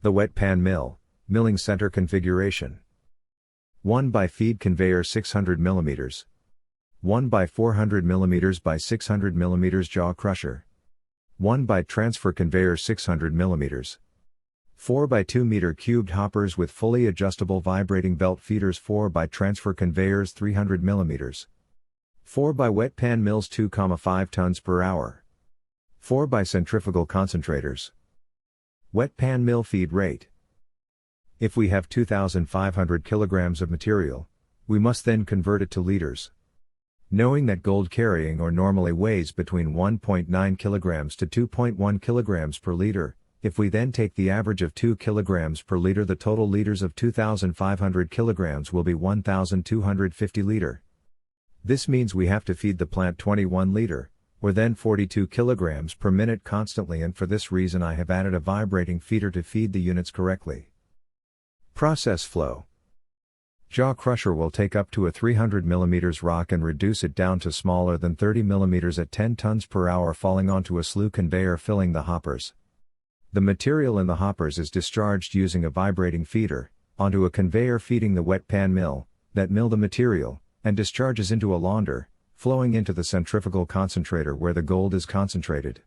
The wet pan mill, milling center configuration. 1 by feed conveyor 600 mm. 1 by 400 mm by 600 mm jaw crusher. 1 by transfer conveyor 600 mm. 4 by 2 meter cubed hoppers with fully adjustable vibrating belt feeders. 4 by transfer conveyors 300 mm. 4 by wet pan mills 2,5 tons per hour. 4 by centrifugal concentrators. Wet pan mill feed rate. If we have 2,500 kilograms of material, we must then convert it to liters. Knowing that gold carrying ore normally weighs between 1.9 kilograms to 2.1 kilograms per liter, if we then take the average of 2 kilograms per liter, the total liters of 2,500 kilograms will be 1,250 liter. This means we have to feed the plant 21 liter, or then 42 kilograms per minute constantly, and for this reason I have added a vibrating feeder to feed the units correctly. Process flow. Jaw crusher will take up to a 300 mm rock and reduce it down to smaller than 30 mm at 10 tons per hour, falling onto a slew conveyor filling the hoppers. The material in the hoppers is discharged using a vibrating feeder, onto a conveyor feeding the wet pan mill, that mill the material, and discharges into a launder, flowing into the centrifugal concentrator where the gold is concentrated.